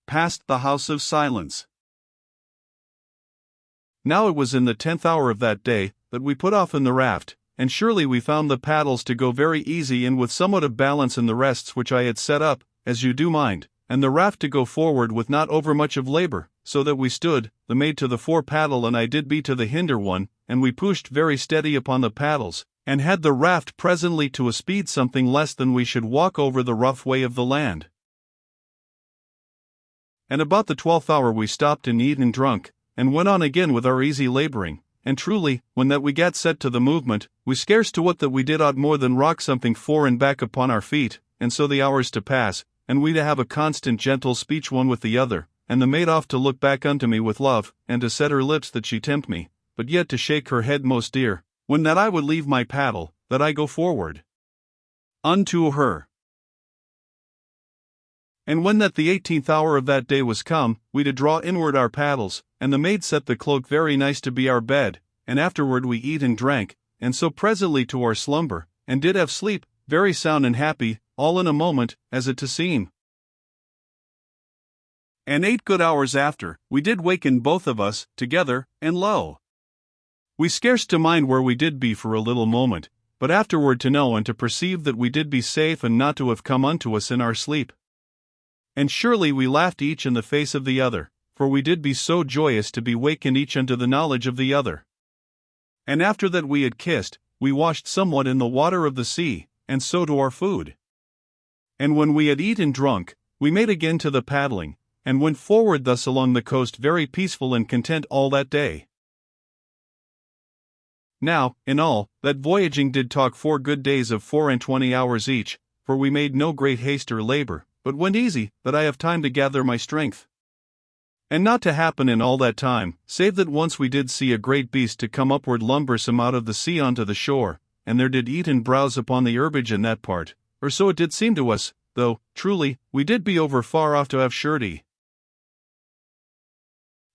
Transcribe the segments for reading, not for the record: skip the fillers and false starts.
past the house of silence. Now it was in the 10th hour of that day that we put off in the raft, and surely we found the paddles to go very easy and with somewhat of balance in the rests which I had set up, as you do mind, and the raft to go forward with not overmuch of labor, so that we stood, the mate to the fore paddle and I did be to the hinder one, and we pushed very steady upon the paddles, and had the raft presently to a speed something less than we should walk over the rough way of the land. And about the 12th hour we stopped and eat and drunk, and went on again with our easy laboring, and truly, when that we gat set to the movement, we scarce to what that we did ought more than rock something fore and back upon our feet, and so the hours to pass, and we to have a constant gentle speech one with the other, and the maid oft to look back unto me with love, and to set her lips that she tempt me, but yet to shake her head most dear, when that I would leave my paddle, that I go forward unto her. And when that the 18th hour of that day was come, we did draw inward our paddles, and the maid set the cloak very nice to be our bed, and afterward we eat and drank, and so presently to our slumber, and did have sleep, very sound and happy, all in a moment, as it to seem. And 8 good hours after, we did waken both of us, together, and lo! We scarce to mind where we did be for a little moment, but afterward to know and to perceive that we did be safe and not to have come unto us in our sleep. And surely we laughed each in the face of the other, for we did be so joyous to be wakened each unto the knowledge of the other. And after that we had kissed, we washed somewhat in the water of the sea, and so to our food. And when we had eaten and drunk, we made again to the paddling, and went forward thus along the coast very peaceful and content all that day. Now, in all, that voyaging did talk 4 good days of 24 hours each, for we made no great haste or labor, but went easy, that I have time to gather my strength. And not to happen in all that time, save that once we did see a great beast to come upward lumbersome out of the sea unto the shore, and there did eat and browse upon the herbage in that part, or so it did seem to us, though, truly, we did be over far off to have surety.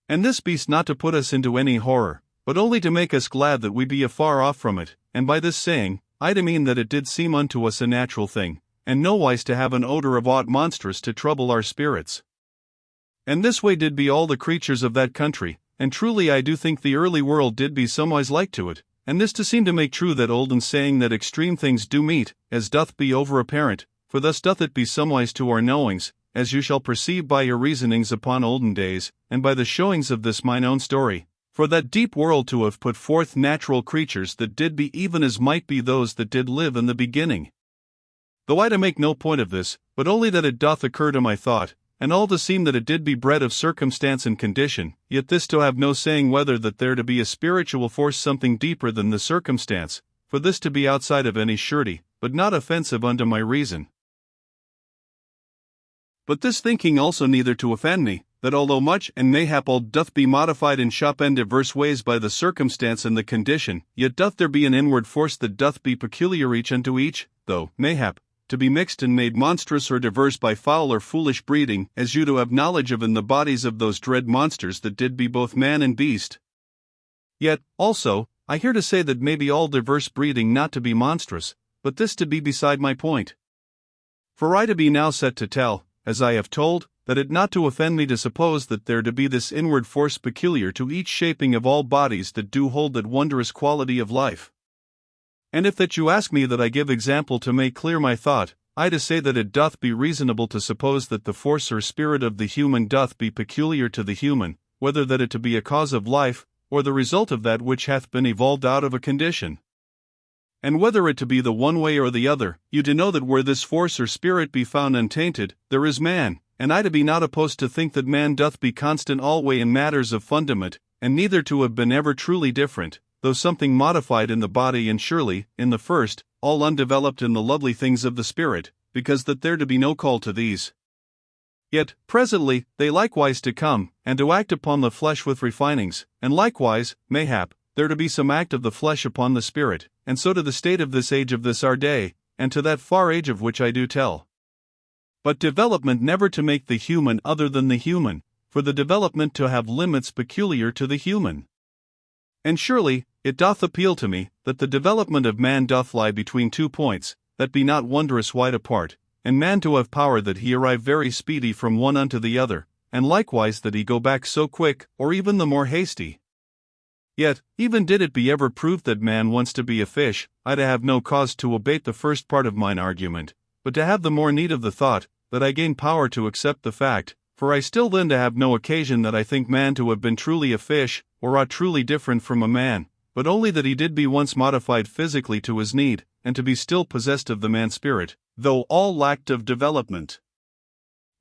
And this beast not to put us into any horror, but only to make us glad that we be afar off from it, and by this saying, I do mean that it did seem unto us a natural thing, and nowise to have an odor of aught monstrous to trouble our spirits. And this way did be all the creatures of that country, and truly I do think the early world did be somewise like to it, and this to seem to make true that olden saying that extreme things do meet, as doth be over apparent, for thus doth it be somewise to our knowings, as you shall perceive by your reasonings upon olden days, and by the showings of this mine own story, for that deep world to have put forth natural creatures that did be even as might be those that did live in the beginning. Though I to make no point of this, but only that it doth occur to my thought, and all to seem that it did be bred of circumstance and condition, yet this to have no saying whether that there to be a spiritual force something deeper than the circumstance, for this to be outside of any surety, but not offensive unto my reason. But this thinking also neither to offend me, that although much and mayhap all doth be modified in shop and diverse ways by the circumstance and the condition, yet doth there be an inward force that doth be peculiar each unto each, though, mayhap, to be mixed and made monstrous or diverse by foul or foolish breeding, as you to have knowledge of in the bodies of those dread monsters that did be both man and beast. Yet, also, I hear to say that may be all diverse breeding not to be monstrous, but this to be beside my point. For I to be now set to tell, as I have told, that it not to offend me to suppose that there to be this inward force peculiar to each shaping of all bodies that do hold that wondrous quality of life. And if that you ask me that I give example to make clear my thought, I to say that it doth be reasonable to suppose that the force or spirit of the human doth be peculiar to the human, whether that it to be a cause of life, or the result of that which hath been evolved out of a condition. And whether it to be the one way or the other, you do know that where this force or spirit be found untainted, there is man, and I to be not opposed to think that man doth be constant alway in matters of fundament, and neither to have been ever truly different, though something modified in the body and surely, in the first, all undeveloped in the lovely things of the spirit, because that there to be no call to these. Yet, presently, they likewise to come, and to act upon the flesh with refinings, and likewise, mayhap, there to be some act of the flesh upon the spirit, and so to the state of this age of this our day, and to that far age of which I do tell. But development never to make the human other than the human, for the development to have limits peculiar to the human. And surely, it doth appeal to me, that the development of man doth lie between 2 points, that be not wondrous wide apart, and man to have power that he arrive very speedy from one unto the other, and likewise that he go back so quick, or even the more hasty. Yet, even did it be ever proved that man wants to be a fish, I'd have no cause to abate the first part of mine argument, but to have the more need of the thought, that I gain power to accept the fact, for I still then to have no occasion that I think man to have been truly a fish, or aught truly different from a man, but only that he did be once modified physically to his need, and to be still possessed of the man spirit, though all lacked of development.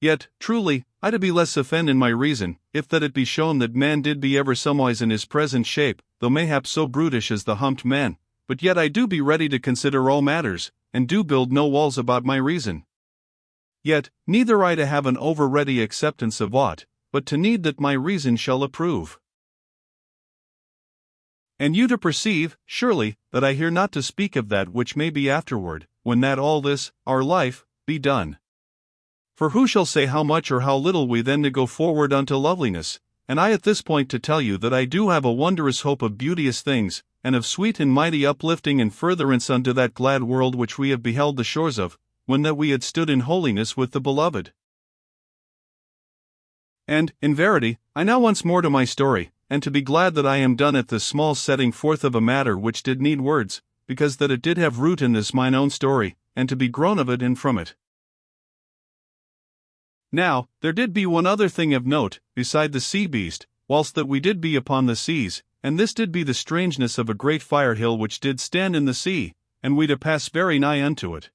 Yet, truly, I to be less offend in my reason, if that it be shown that man did be ever somewise in his present shape, though mayhap so brutish as the humped man, but yet I do be ready to consider all matters, and do build no walls about my reason. Yet, neither I to have an over-ready acceptance of aught, but to need that my reason shall approve. And you to perceive, surely, that I hear not to speak of that which may be afterward, when that all this, our life, be done. For who shall say how much or how little we then to go forward unto loveliness, and I at this point to tell you that I do have a wondrous hope of beauteous things, and of sweet and mighty uplifting and furtherance unto that glad world which we have beheld the shores of, when that we had stood in holiness with the Beloved. And, in verity, I now once more to my story, and to be glad that I am done at this small setting forth of a matter which did need words, because that it did have root in this mine own story, and to be grown of it and from it. Now, there did be one other thing of note, beside the sea beast, whilst that we did be upon the seas, and this did be the strangeness of a great fire hill which did stand in the sea, and we to pass very nigh unto it.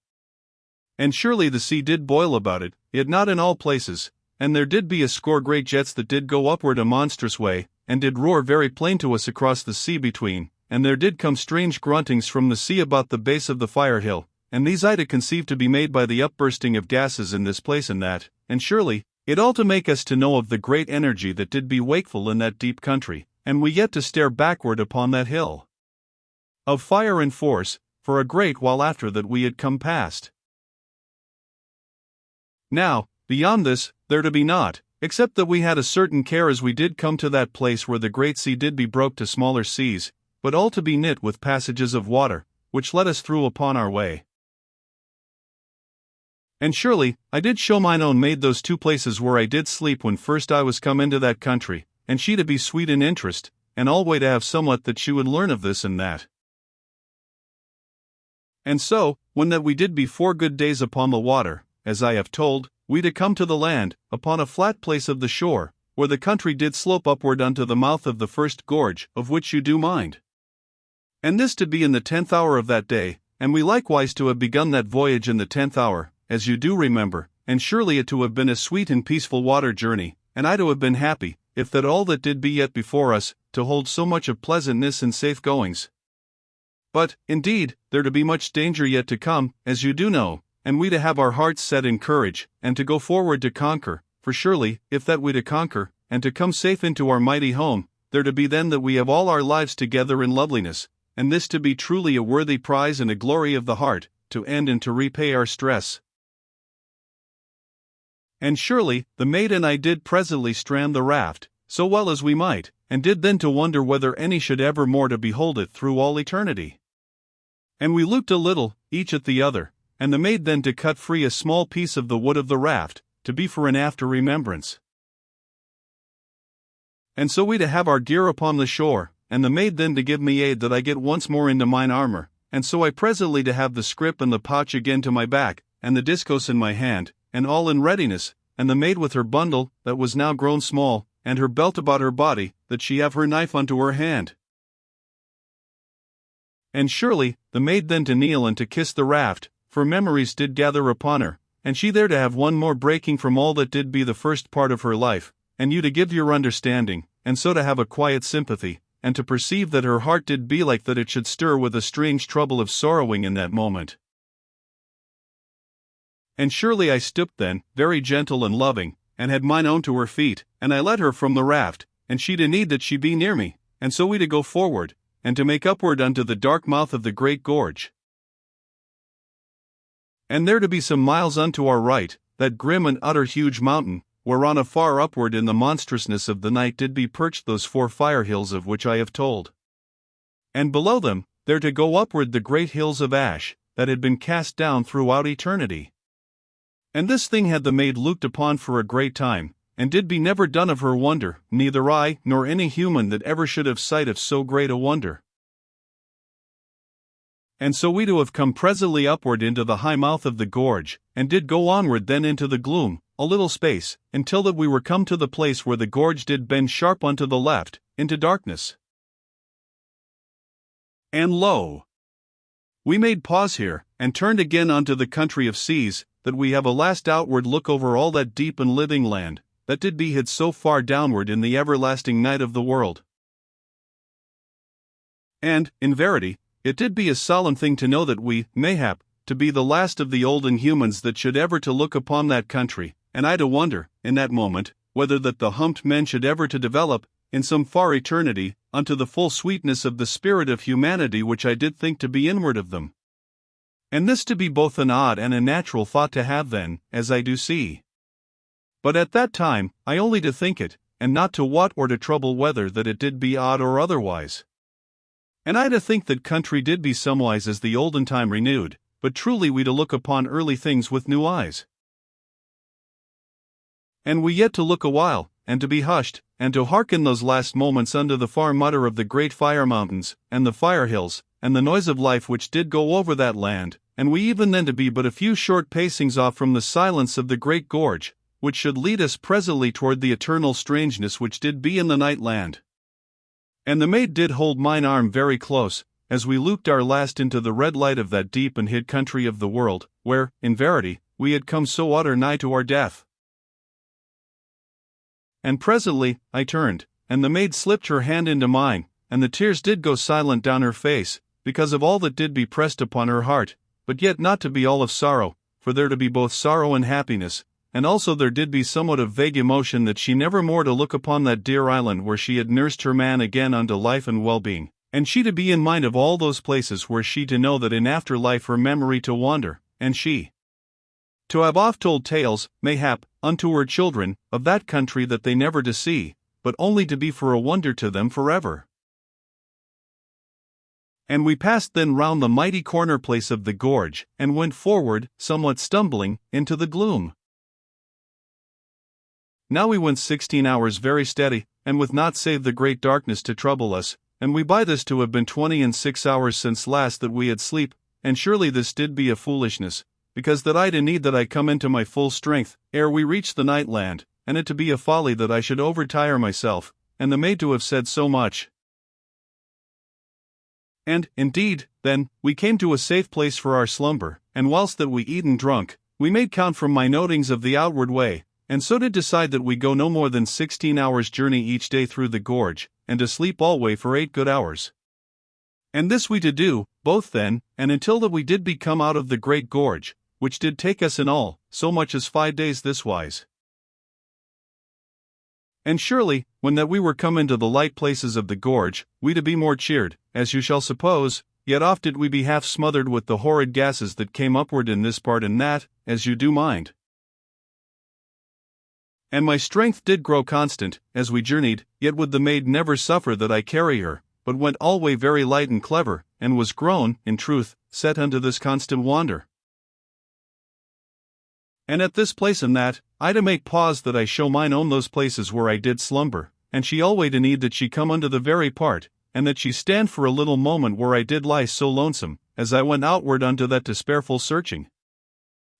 And surely the sea did boil about it, yet not in all places, and there did be a score great jets that did go upward a monstrous way, and did roar very plain to us across the sea between, and there did come strange gruntings from the sea about the base of the fire hill, and these I to conceive to be made by the upbursting of gases in this place and that, and surely, it ought to make us to know of the great energy that did be wakeful in that deep country, and we yet to stare backward upon that hill of fire and force, for a great while after that we had come past. Now, beyond this, there to be naught, except that we had a certain care as we did come to that place where the great sea did be broke to smaller seas, but all to be knit with passages of water, which led us through upon our way. And surely, I did show mine own maid those two places where I did sleep when first I was come into that country, and she to be sweet in interest, and alway to have somewhat that she would learn of this and that. And so, when that we did be 4 good days upon the water, as I have told, we to come to the land, upon a flat place of the shore, where the country did slope upward unto the mouth of the first gorge, of which you do mind. And this to be in the 10th hour of that day, and we likewise to have begun that voyage in the 10th hour, as you do remember, and surely it to have been a sweet and peaceful water journey, and I to have been happy, if that all that did be yet before us, to hold so much of pleasantness and safe goings. But, indeed, there to be much danger yet to come, as you do know, and we to have our hearts set in courage, and to go forward to conquer, for surely, if that we to conquer, and to come safe into our mighty home, there to be then that we have all our lives together in loveliness, and this to be truly a worthy prize and a glory of the heart, to end and to repay our stress. And surely, the maid and I did presently strand the raft, so well as we might, and did then to wonder whether any should ever more to behold it through all eternity. And we looked a little, each at the other, and the maid then to cut free a small piece of the wood of the raft, to be for an after remembrance. And so we to have our gear upon the shore, and the maid then to give me aid that I get once more into mine armor, and so I presently to have the scrip and the pouch again to my back, and the discos in my hand, and all in readiness, and the maid with her bundle, that was now grown small, and her belt about her body, that she have her knife unto her hand. And surely, the maid then to kneel and to kiss the raft, for memories did gather upon her, and she there to have one more breaking from all that did be the first part of her life, and you to give your understanding, and so to have a quiet sympathy, and to perceive that her heart did be like that it should stir with a strange trouble of sorrowing in that moment. And surely I stooped then, very gentle and loving, and had mine own to her feet, and I led her from the raft, and she to need that she be near me, and so we to go forward, and to make upward unto the dark mouth of the great gorge. And there to be some miles unto our right, that grim and utter huge mountain, whereon afar upward in the monstrousness of the night did be perched those 4 fire hills of which I have told. And below them, there to go upward the great hills of ash, that had been cast down throughout eternity. And this thing had the maid looked upon for a great time, and did be never done of her wonder, neither I nor any human that ever should have sight of so great a wonder. And so we do have come presently upward into the high mouth of the gorge, and did go onward then into the gloom, a little space, until that we were come to the place where the gorge did bend sharp unto the left, into darkness. And lo! We made pause here, and turned again unto the country of seas, that we have a last outward look over all that deep and living land, that did be hid so far downward in the everlasting night of the world. And, in verity, it did be a solemn thing to know that we, mayhap, to be the last of the olden humans that should ever to look upon that country, and I to wonder, in that moment, whether that the humped men should ever to develop, in some far eternity, unto the full sweetness of the spirit of humanity which I did think to be inward of them. And this to be both an odd and a natural thought to have then, as I do see. But at that time, I only to think it, and not to wot or to trouble whether that it did be odd or otherwise. And I to think that country did be somewise as the olden time renewed, but truly we to look upon early things with new eyes. And we yet to look a while, and to be hushed, and to hearken those last moments unto the far mutter of the great fire mountains, and the fire hills, and the noise of life which did go over that land, and we even then to be but a few short pacings off from the silence of the great gorge, which should lead us presently toward the eternal strangeness which did be in the night land. And the maid did hold mine arm very close, as we looped our last into the red light of that deep and hid country of the world, where, in verity, we had come so utter nigh to our death. And presently, I turned, and the maid slipped her hand into mine, and the tears did go silent down her face, because of all that did be pressed upon her heart, but yet not to be all of sorrow, for there to be both sorrow and happiness, and also there did be somewhat of vague emotion that she never more to look upon that dear island where she had nursed her man again unto life and well-being, and she to be in mind of all those places where she to know that in after life her memory to wander, and she to have oft told tales, mayhap, unto her children, of that country that they never to see, but only to be for a wonder to them forever. And we passed then round the mighty corner place of the gorge, and went forward, somewhat stumbling, into the gloom. Now we went 16 hours very steady, and with naught save the great darkness to trouble us, and we by this to have been 26 hours since last that we had sleep, and surely this did be a foolishness, because that I to need that I come into my full strength, ere we reach the night land, and it to be a folly that I should overtire myself, and the maid to have said so much. And, indeed, then, we came to a safe place for our slumber, and whilst that we eat and drunk, we made count from my notings of the outward way, and so did decide that we go no more than 16 hours' journey each day through the gorge, and to sleep alway for 8 good hours. And this we to do, both then, and until that we did be come out of the great gorge, which did take us in all, so much as 5 days this wise. And surely, when that we were come into the light places of the gorge, we to be more cheered, as you shall suppose, yet oft did we be half smothered with the horrid gases that came upward in this part and that, as you do mind. And my strength did grow constant, as we journeyed, yet would the maid never suffer that I carry her, but went alway very light and clever, and was grown, in truth, set unto this constant wander. And at this place and that, I to make pause that I show mine own those places where I did slumber, and she alway to need that she come unto the very part, and that she stand for a little moment where I did lie so lonesome, as I went outward unto that despairful searching.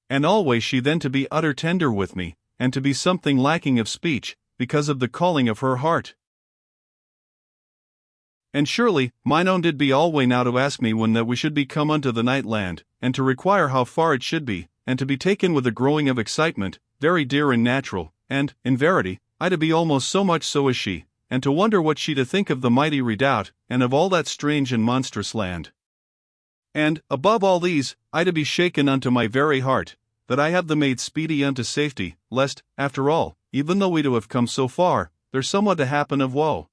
And alway she then to be utter tender with me, and to be something lacking of speech, because of the calling of her heart. And surely, mine own did be alway now to ask me when that we should be come unto the night land, and to require how far it should be, and to be taken with a growing of excitement, very dear and natural, and, in verity, I to be almost so much so as she, and to wonder what she to think of the mighty redoubt, and of all that strange and monstrous land. And, above all these, I to be shaken unto my very heart, that I have the maid speedy unto safety, lest, after all, even though we to have come so far, there somewhat to happen of woe.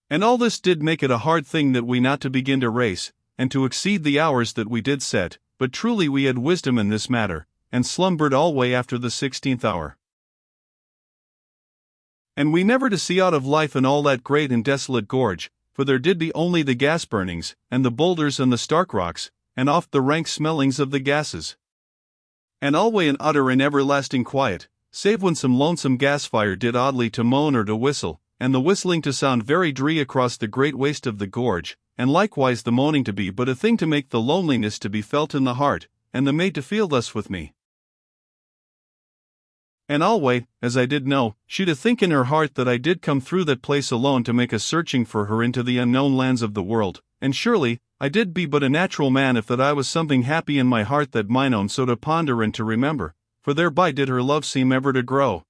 And all this did make it a hard thing that we not to begin to race, and to exceed the hours that we did set, but truly we had wisdom in this matter, and slumbered alway after the 16th hour. And we never to see out of life in all that great and desolate gorge, for there did be only the gas burnings, and the boulders and the stark rocks, and oft the rank smellings of the gases. And alway an utter and everlasting quiet, save when some lonesome gas fire did oddly to moan or to whistle, and the whistling to sound very dree across the great waste of the gorge, and likewise the moaning to be but a thing to make the loneliness to be felt in the heart, and the maid to feel thus with me. And alway, as I did know, she to think in her heart that I did come through that place alone to make a searching for her into the unknown lands of the world, and surely, I did be but a natural man if that I was something happy in my heart that mine own so to ponder and to remember, for thereby did her love seem ever to grow.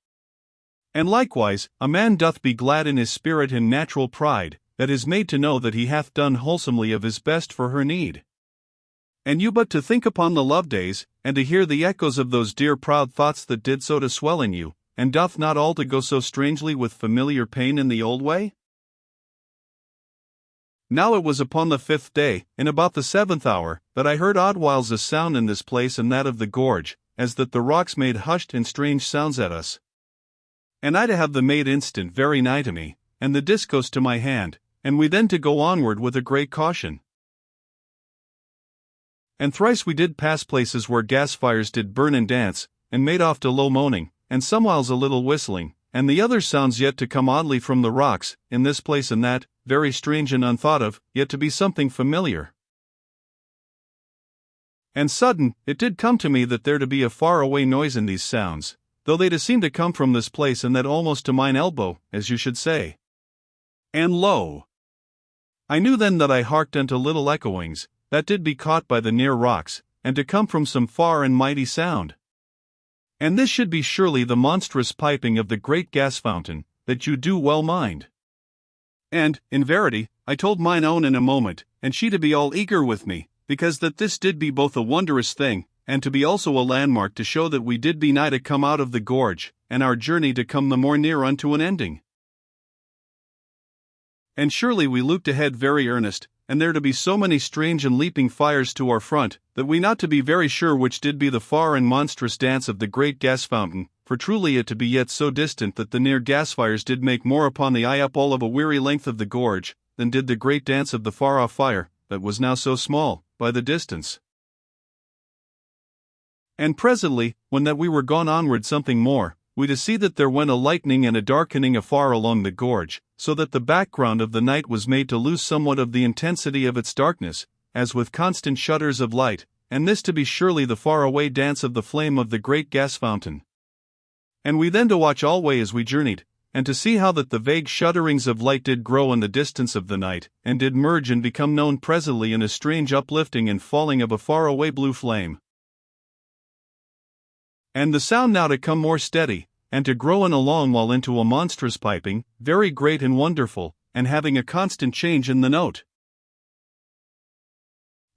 And likewise, a man doth be glad in his spirit and natural pride, that is made to know that he hath done wholesomely of his best for her need. And you but to think upon the love days, and to hear the echoes of those dear proud thoughts that did so to swell in you, and doth not all to go so strangely with familiar pain in the old way? Now it was upon the 5th day, in about the 7th hour, that I heard odd whiles a sound in this place and that of the gorge, as that the rocks made hushed and strange sounds at us. And I to have the maid instant very nigh to me, and the discourse to my hand, and we then to go onward with a great caution. And thrice we did pass places where gas fires did burn and dance, and made oft a low moaning, and somewhiles a little whistling, and the other sounds yet to come oddly from the rocks, in this place and that, very strange and unthought of, yet to be something familiar. And sudden, it did come to me that there to be a far-away noise in these sounds, though they to seem to come from this place and that almost to mine elbow, as you should say. And lo! I knew then that I harked unto little echoings, that did be caught by the near rocks, and to come from some far and mighty sound. And this should be surely the monstrous piping of the great gas fountain, that you do well mind. And, in verity, I told mine own in a moment, and she to be all eager with me, because that this did be both a wondrous thing, and to be also a landmark to show that we did be nigh to come out of the gorge, and our journey to come the more near unto an ending. And surely we looked ahead very earnest, and there to be so many strange and leaping fires to our front, that we not to be very sure which did be the far and monstrous dance of the great gas fountain, for truly it to be yet so distant that the near gas fires did make more upon the eye up all of a weary length of the gorge, than did the great dance of the far-off fire, that was now so small, by the distance. And presently, when that we were gone onward something more, we to see that there went a lightening and a darkening afar along the gorge, so that the background of the night was made to lose somewhat of the intensity of its darkness, as with constant shutters of light, and this to be surely the far-away dance of the flame of the great gas fountain. And we then to watch alway as we journeyed, and to see how that the vague shudderings of light did grow in the distance of the night, and did merge and become known presently in a strange uplifting and falling of a far-away blue flame. And the sound now to come more steady, and to grow in a long while into a monstrous piping, very great and wonderful, and having a constant change in the note.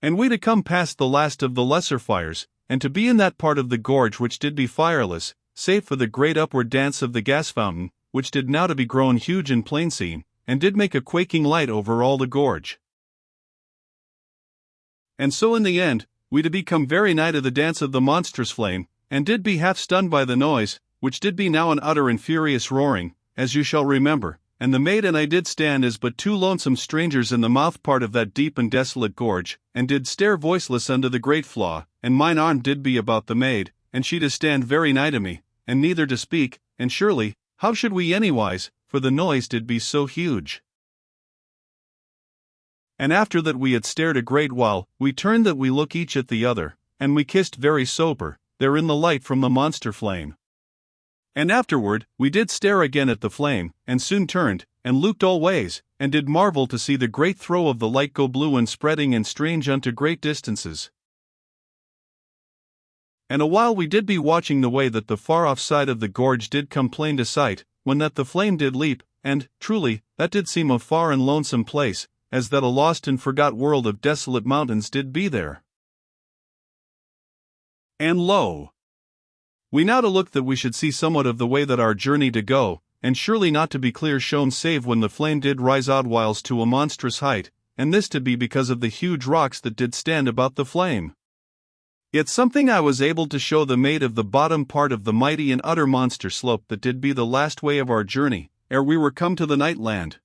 And we to come past the last of the lesser fires, and to be in that part of the gorge which did be fireless, save for the great upward dance of the gas fountain, which did now to be grown huge and plain seen, and did make a quaking light over all the gorge. And so in the end, we to become very nigh to the dance of the monstrous flame, and did be half stunned by the noise, which did be now an utter and furious roaring, as you shall remember, and the maid and I did stand as but two lonesome strangers in the mouth part of that deep and desolate gorge, and did stare voiceless unto the great flaw, and mine arm did be about the maid, and she to stand very nigh to me, and neither to speak, and surely, how should we anywise, for the noise did be so huge. And after that we had stared a great while, we turned that we look each at the other, and we kissed very sober, there in the light from the monster flame. And afterward, we did stare again at the flame, and soon turned, and looked all ways, and did marvel to see the great throw of the light go blue and spreading and strange unto great distances. And a while we did be watching the way that the far-off side of the gorge did come plain to sight, when that the flame did leap, and, truly, that did seem a far and lonesome place, as that a lost and forgot world of desolate mountains did be there. And lo! We now to look that we should see somewhat of the way that our journey to go, and surely not to be clear shown save when the flame did rise odd whiles to a monstrous height, and this to be because of the huge rocks that did stand about the flame. Yet something I was able to show the maid of the bottom part of the mighty and utter monster slope that did be the last way of our journey, ere we were come to the night land.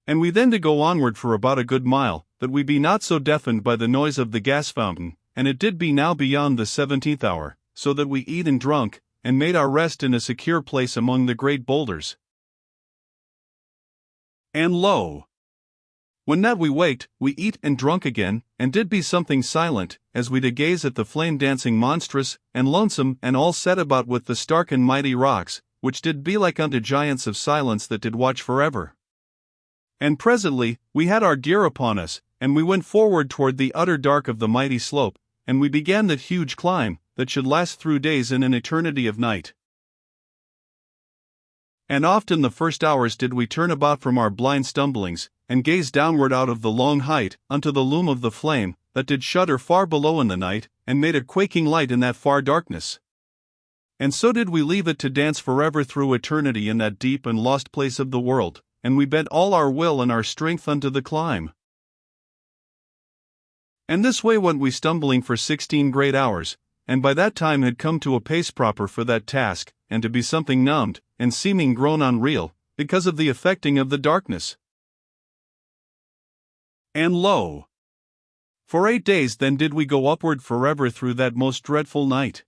And we then to go onward for about a good mile, that we be not so deafened by the noise of the gas fountain, and it did be now beyond the 17th hour, so that we eat and drunk, and made our rest in a secure place among the great boulders. And lo! When that we waked, we eat and drunk again, and did be something silent, as we did gaze at the flame-dancing monstrous, and lonesome, and all set about with the stark and mighty rocks, which did be like unto giants of silence that did watch forever. And presently, we had our gear upon us, and we went forward toward the utter dark of the mighty slope, and we began that huge climb, that should last through days and an eternity of night. And often the first hours did we turn about from our blind stumblings, and gaze downward out of the long height, unto the loom of the flame, that did shudder far below in the night, and made a quaking light in that far darkness. And so did we leave it to dance forever through eternity in that deep and lost place of the world, and we bent all our will and our strength unto the climb. And this way went we stumbling for 16 great hours, and by that time had come to a pace proper for that task, and to be something numbed, and seeming grown unreal, because of the affecting of the darkness. And lo! For 8 days then did we go upward forever through that most dreadful night.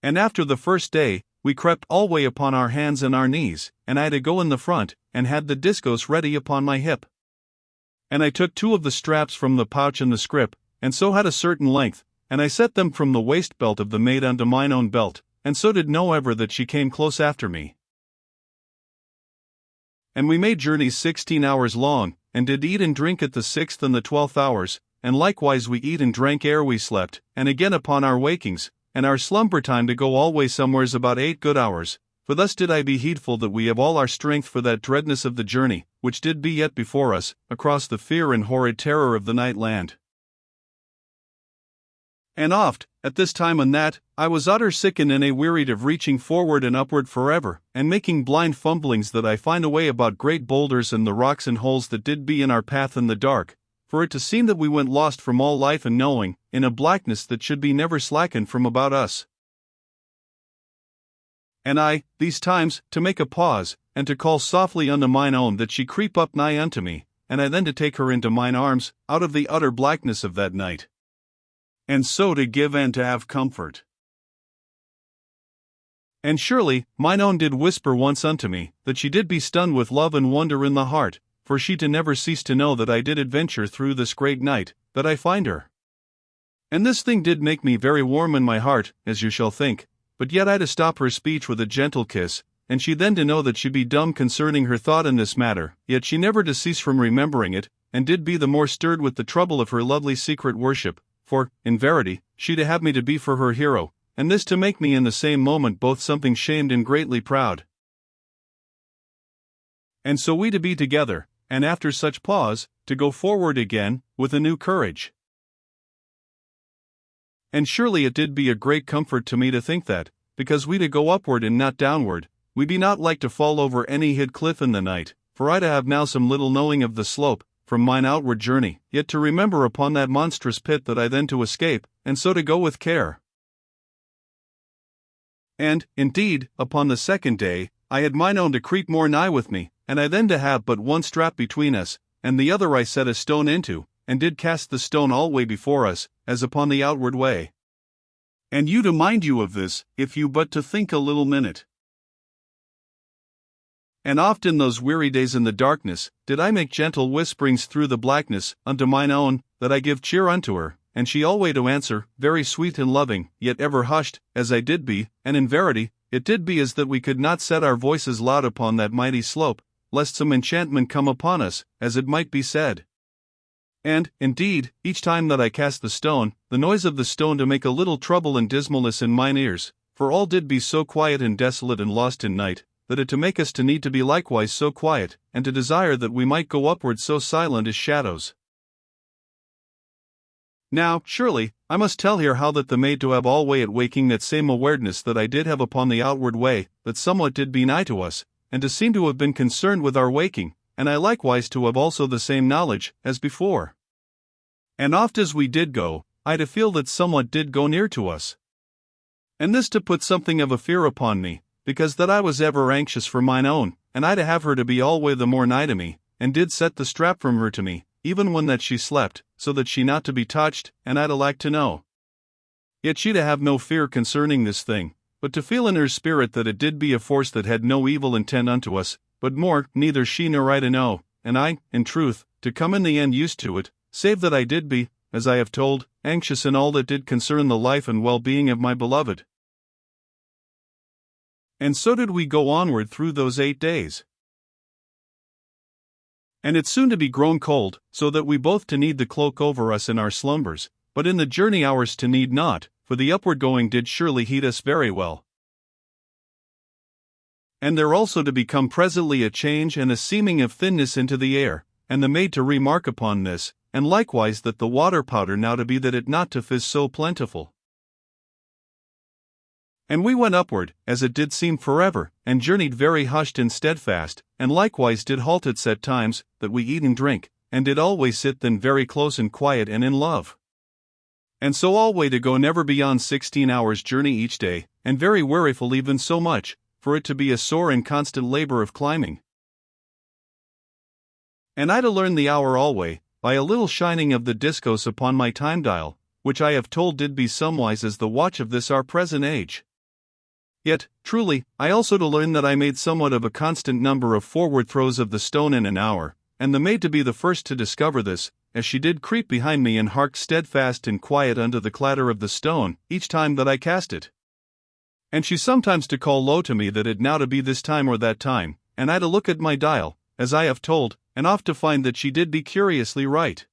And after the first day, we crept alway upon our hands and our knees, and I to go in the front, and had the discos ready upon my hip. And I took 2 of the straps from the pouch and the scrip, and so had a certain length, and I set them from the waist belt of the maid unto mine own belt, and so did know ever that she came close after me. And we made journeys 16 hours long, and did eat and drink at the 6th and the 12th hours, and likewise we eat and drank ere we slept, and again upon our wakings, and our slumber time to go always somewheres about 8 good hours, for thus did I be heedful that we have all our strength for that dreadness of the journey, which did be yet before us, across the fear and horrid terror of the night land. And oft, at this time and that, I was utter sickened and wearied of reaching forward and upward forever, and making blind fumblings that I find a way about great boulders and the rocks and holes that did be in our path in the dark, for it to seem that we went lost from all life and knowing, in a blackness that should be never slackened from about us. And I, these times, to make a pause, and to call softly unto mine own that she creep up nigh unto me, and I then to take her into mine arms, out of the utter blackness of that night. And so to give and to have comfort. And surely, mine own did whisper once unto me, that she did be stunned with love and wonder in the heart, for she to never cease to know that I did adventure through this great night, that I find her. And this thing did make me very warm in my heart, as you shall think, but yet I to stop her speech with a gentle kiss, and she then to know that she be dumb concerning her thought in this matter, yet she never to cease from remembering it, and did be the more stirred with the trouble of her lovely secret worship, for, in verity, she to have me to be for her hero, and this to make me in the same moment both something shamed and greatly proud. And so we to be together, and after such pause, to go forward again, with a new courage. And surely it did be a great comfort to me to think that, because we to go upward and not downward, we be not like to fall over any hid cliff in the night, for I to have now some little knowing of the slope, from mine outward journey, yet to remember upon that monstrous pit that I then to escape, and so to go with care. And, indeed, upon the second day, I had mine own to creep more nigh with me, and I then to have but one strap between us, and the other I set a stone into, and did cast the stone alway before us, as upon the outward way. And you to mind you of this, if you but to think a little minute. And oft in those weary days in the darkness, did I make gentle whisperings through the blackness, unto mine own, that I give cheer unto her, and she alway to answer, very sweet and loving, yet ever hushed, as I did be, and in verity, it did be as that we could not set our voices loud upon that mighty slope, lest some enchantment come upon us, as it might be said. And, indeed, each time that I cast the stone, the noise of the stone to make a little trouble and dismalness in mine ears, for all did be so quiet and desolate and lost in night, that it to make us to need to be likewise so quiet, and to desire that we might go upward so silent as shadows. Now, surely, I must tell here how that the maid to have alway at waking that same awareness that I did have upon the outward way, that somewhat did be nigh to us, and to seem to have been concerned with our waking, and I likewise to have also the same knowledge, as before. And oft as we did go, I to feel that somewhat did go near to us. And this to put something of a fear upon me, because that I was ever anxious for mine own, and I to have her to be alway the more nigh to me, and did set the strap from her to me, even when that she slept, so that she not to be touched, and I to lack to know. Yet she to have no fear concerning this thing, but to feel in her spirit that it did be a force that had no evil intent unto us, but more, neither she nor I to know, and I, in truth, to come in the end used to it, save that I did be, as I have told, anxious in all that did concern the life and well-being of my beloved. And so did we go onward through those 8 days. And it soon to be grown cold, so that we both to need the cloak over us in our slumbers, but in the journey ours to need not, for the upward going did surely heat us very well. And there also to become presently a change and a seeming of thinness into the air, and the maid to remark upon this, and likewise that the water powder now to be that it not to fizz so plentiful. And we went upward, as it did seem forever, and journeyed very hushed and steadfast, and likewise did halt at set times, that we eat and drink, and did always sit then very close and quiet and in love. And so alway to go never beyond 16 hours journey each day, and very weariful even so much, for it to be a sore and constant labor of climbing. And I to learn the hour alway, by a little shining of the discos upon my time dial, which I have told did be somewise as the watch of this our present age. Yet, truly, I also to learn that I made somewhat of a constant number of forward throws of the stone in an hour, and the maid to be the first to discover this, as she did creep behind me and hark steadfast and quiet unto the clatter of the stone, each time that I cast it. And she sometimes to call low to me that it now to be this time or that time, and I to look at my dial, as I have told, and oft to find that she did be curiously right.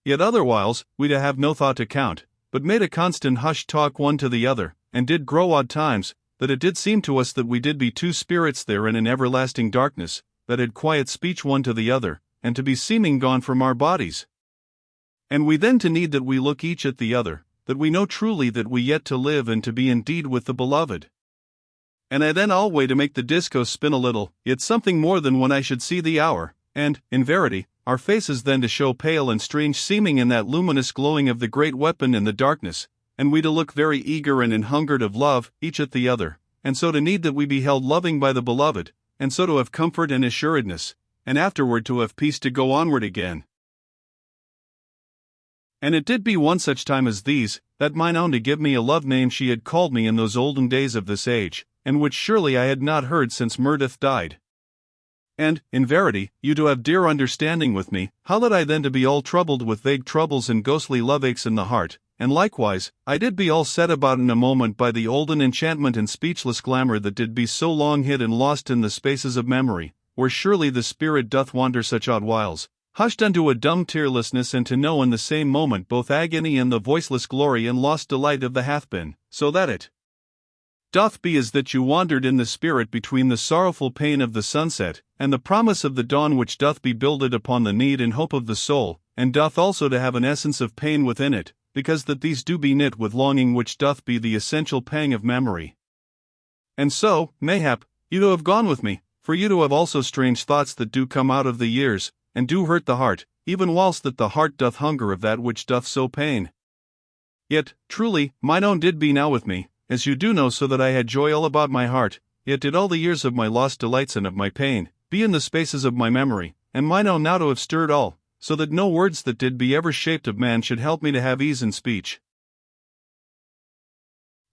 Yet otherwhiles, we to have no thought to count, but made a constant hushed talk one to the other, and did grow odd times, that it did seem to us that we did be two spirits there in an everlasting darkness, that had quiet speech one to the other, and to be seeming gone from our bodies. And we then to need that we look each at the other, that we know truly that we yet to live and to be indeed with the beloved. And I then alway to make the disco spin a little, yet something more than when I should see the hour, and, in verity, our faces then to show pale and strange seeming in that luminous glowing of the great weapon in the darkness, and we to look very eager and hungered of love, each at the other, and so to need that we be held loving by the beloved, and so to have comfort and assuredness, and afterward to have peace to go onward again. And it did be one such time as these, that mine own to give me a love name she had called me in those olden days of this age, and which surely I had not heard since Murdeth died. And, in verity, you to have dear understanding with me, how that I then to be all troubled with vague troubles and ghostly love aches in the heart, and likewise, I did be all set about in a moment by the olden enchantment and speechless glamour that did be so long hid and lost in the spaces of memory, where surely the spirit doth wander such odd whiles, hushed unto a dumb tearlessness and to know in the same moment both agony and the voiceless glory and lost delight of the hath been, so that it doth be as that you wandered in the spirit between the sorrowful pain of the sunset, and the promise of the dawn which doth be builded upon the need and hope of the soul, and doth also to have an essence of pain within it, because that these do be knit with longing which doth be the essential pang of memory. And so, mayhap, you to have gone with me, for you to have also strange thoughts that do come out of the years, and do hurt the heart, even whilst that the heart doth hunger of that which doth so pain. Yet, truly, mine own did be now with me, as you do know, so that I had joy all about my heart, yet did all the years of my lost delights and of my pain be in the spaces of my memory, and mine own now to have stirred all, so that no words that did be ever shaped of man should help me to have ease in speech.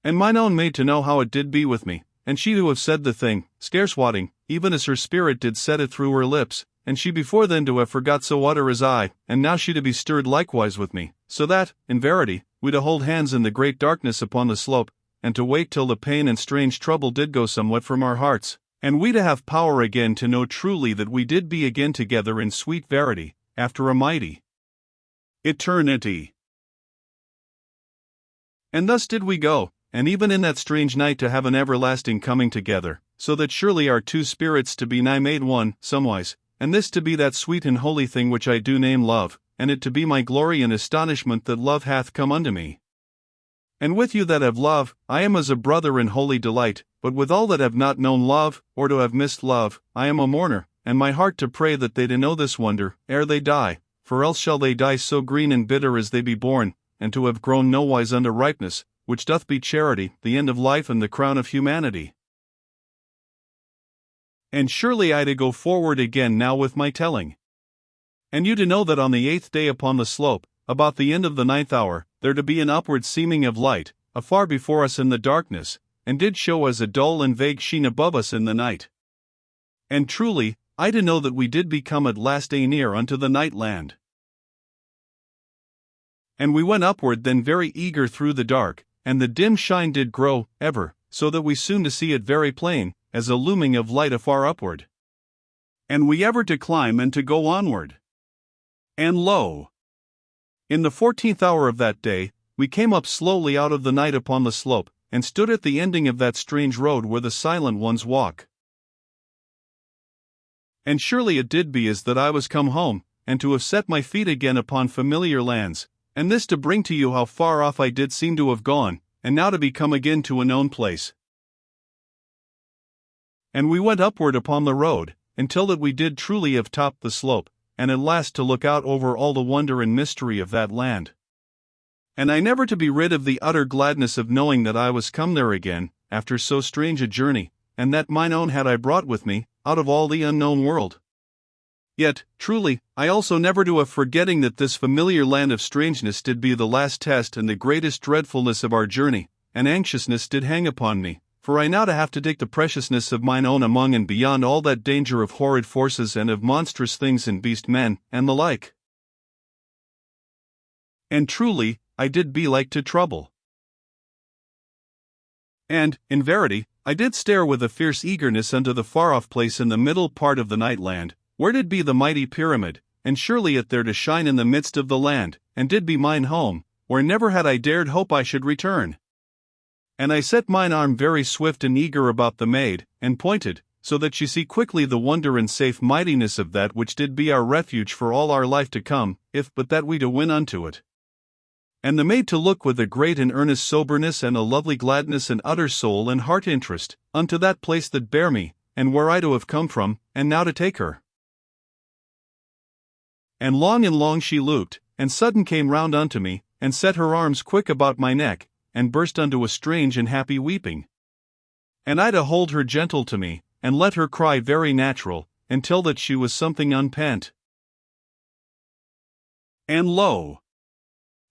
And mine own made to know how it did be with me, and she to have said the thing, scarce wotting, even as her spirit did set it through her lips, and she before then to have forgot so utter as I, and now she to be stirred likewise with me, so that, in verity, we to hold hands in the great darkness upon the slope, and to wait till the pain and strange trouble did go somewhat from our hearts, and we to have power again to know truly that we did be again together in sweet verity, after a mighty eternity. And thus did we go, and even in that strange night to have an everlasting coming together, so that surely our two spirits to be nigh made one, somewise, and this to be that sweet and holy thing which I do name love, and it to be my glory and astonishment that love hath come unto me. And with you that have love, I am as a brother in holy delight, but with all that have not known love, or to have missed love, I am a mourner, and my heart to pray that they to know this wonder, ere they die, for else shall they die so green and bitter as they be born, and to have grown nowise unto ripeness, which doth be charity, the end of life and the crown of humanity. And surely I to go forward again now with my telling. And you to know that on the 8th day upon the slope, about the end of the 9th hour, there to be an upward seeming of light, afar before us in the darkness, and did show as a dull and vague sheen above us in the night. And truly, I do know that we did become at last a near unto the night land. And we went upward then very eager through the dark, and the dim shine did grow, ever, so that we soon to see it very plain, as a looming of light afar upward. And we ever to climb and to go onward. And lo! In the 14th hour of that day, we came up slowly out of the night upon the slope, and stood at the ending of that strange road where the silent ones walk. And surely it did be as that I was come home, and to have set my feet again upon familiar lands, and this to bring to you how far off I did seem to have gone, and now to be come again to a known place. And we went upward upon the road, until that we did truly have topped the slope, and at last to look out over all the wonder and mystery of that land. And I never to be rid of the utter gladness of knowing that I was come there again, after so strange a journey, and that mine own had I brought with me, out of all the unknown world. Yet, truly, I also never to have forgetting that this familiar land of strangeness did be the last test and the greatest dreadfulness of our journey, and anxiousness did hang upon me, for I now to have to take the preciousness of mine own among and beyond all that danger of horrid forces and of monstrous things and beast men, and the like. And truly, I did be like to trouble. And, in verity, I did stare with a fierce eagerness unto the far-off place in the middle part of the night land, where did be the mighty pyramid, and surely it there to shine in the midst of the land, and did be mine home, where never had I dared hope I should return. And I set mine arm very swift and eager about the maid, and pointed, so that she see quickly the wonder and safe mightiness of that which did be our refuge for all our life to come, if but that we to win unto it. And the maid to look with a great and earnest soberness and a lovely gladness and utter soul and heart interest, unto that place that bare me, and where I to have come from, and now to take her. And long she looked, and sudden came round unto me, and set her arms quick about my neck, and burst unto a strange and happy weeping. And I to hold her gentle to me, and let her cry very natural, until that she was something unpent. And lo!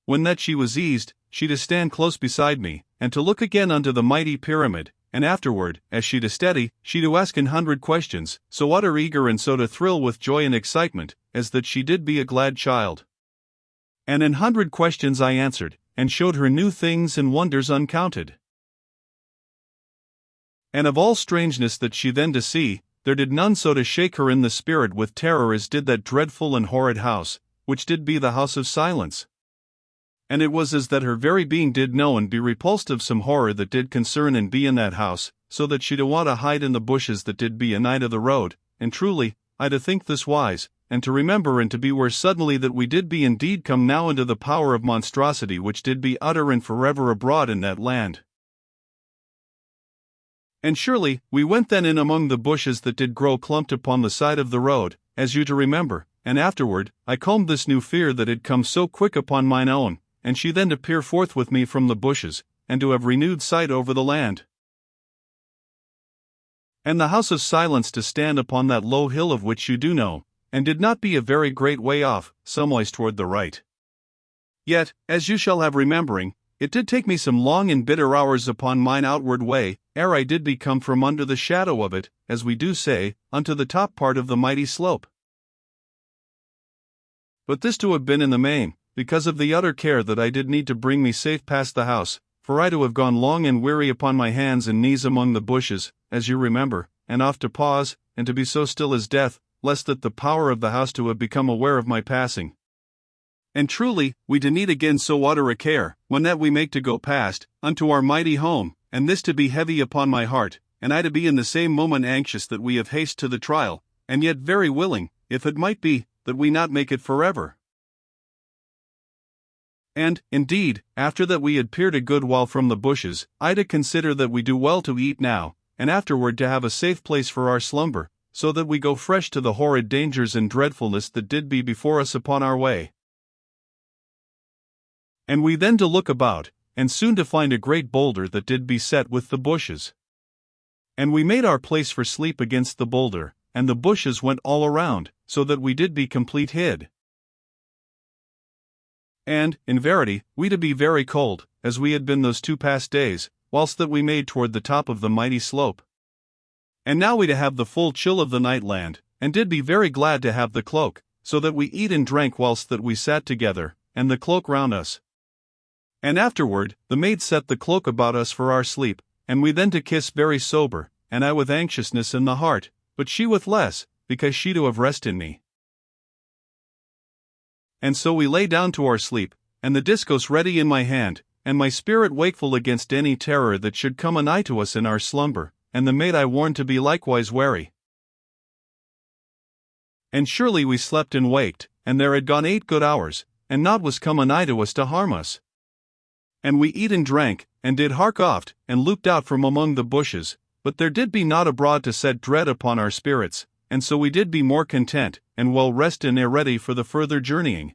When that she was eased, she to stand close beside me, and to look again unto the mighty pyramid, and afterward, as she to steady, she to ask 100 questions, so utter eager and so to thrill with joy and excitement, as that she did be a glad child. And 100 questions I answered, and showed her new things and wonders uncounted. And of all strangeness that she then to see, there did none so to shake her in the spirit with terror as did that dreadful and horrid house, which did be the house of silence. And it was as that her very being did know and be repulsed of some horror that did concern and be in that house, so that she to want to hide in the bushes that did be a night of the road, and truly, I to think this wise, and to remember and to beware suddenly that we did be indeed come now into the power of monstrosity which did be utter and forever abroad in that land. And surely, we went then in among the bushes that did grow clumped upon the side of the road, as you to remember, and afterward, I combed this new fear that had come so quick upon mine own, and she then to peer forth with me from the bushes, and to have renewed sight over the land. And the house of silence to stand upon that low hill of which you do know, and did not be a very great way off, someways toward the right. Yet, as you shall have remembering, it did take me some long and bitter hours upon mine outward way, ere I did become from under the shadow of it, as we do say, unto the top part of the mighty slope. But this to have been in the main, because of the utter care that I did need to bring me safe past the house, for I to have gone long and weary upon my hands and knees among the bushes, as you remember, and oft to pause, and to be so still as death, lest that the power of the house to have become aware of my passing. And truly, we do need again so utter a care, when that we make to go past, unto our mighty home, and this to be heavy upon my heart, and I to be in the same moment anxious that we have haste to the trial, and yet very willing, if it might be, that we not make it forever. And, indeed, after that we had peered a good while from the bushes, I to consider that we do well to eat now, and afterward to have a safe place for our slumber, so that we go fresh to the horrid dangers and dreadfulness that did be before us upon our way. And we then to look about, and soon to find a great boulder that did be set with the bushes. And we made our place for sleep against the boulder, and the bushes went all around, so that we did be complete hid. And, in verity, we to be very cold, as we had been those 2 past days, whilst that we made toward the top of the mighty slope. And now we to have the full chill of the night land, and did be very glad to have the cloak, so that we eat and drank whilst that we sat together, and the cloak round us. And afterward, the maid set the cloak about us for our sleep, and we then to kiss very sober, and I with anxiousness in the heart, but she with less, because she to have rest in me. And so we lay down to our sleep, and the discos ready in my hand, and my spirit wakeful against any terror that should come anigh to us in our slumber, and the maid I warned to be likewise wary. And surely we slept and waked, and there had gone 8 good hours, and naught was come anigh to us to harm us. And we eat and drank, and did hark oft, and looked out from among the bushes, but there did be naught abroad to set dread upon our spirits, and so we did be more content, and well rested and ready for the further journeying.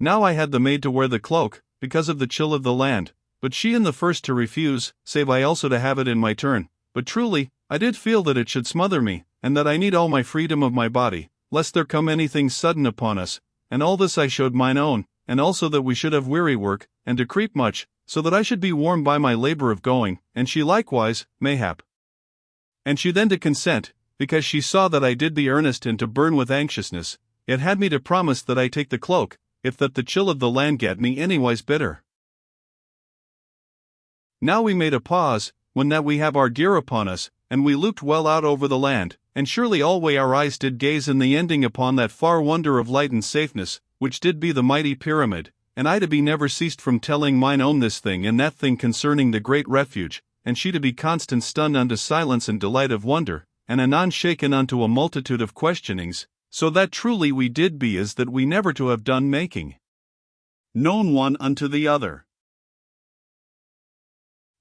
Now I had the maid to wear the cloak, because of the chill of the land, but she in the first to refuse, save I also to have it in my turn, but truly, I did feel that it should smother me, and that I need all my freedom of my body, lest there come anything sudden upon us, and all this I showed mine own, and also that we should have weary work, and to creep much, so that I should be warm by my labor of going, and she likewise, mayhap. And she then to consent, because she saw that I did be earnest and to burn with anxiousness, yet had me to promise that I take the cloak, if that the chill of the land get me anywise bitter. Now we made a pause, when that we have our gear upon us, and we looked well out over the land, and surely alway our eyes did gaze in the ending upon that far wonder of light and safeness, which did be the mighty pyramid, and I to be never ceased from telling mine own this thing and that thing concerning the great refuge, and she to be constant stunned unto silence and delight of wonder, and anon shaken unto a multitude of questionings, so that truly we did be as that we never to have done making known one unto the other.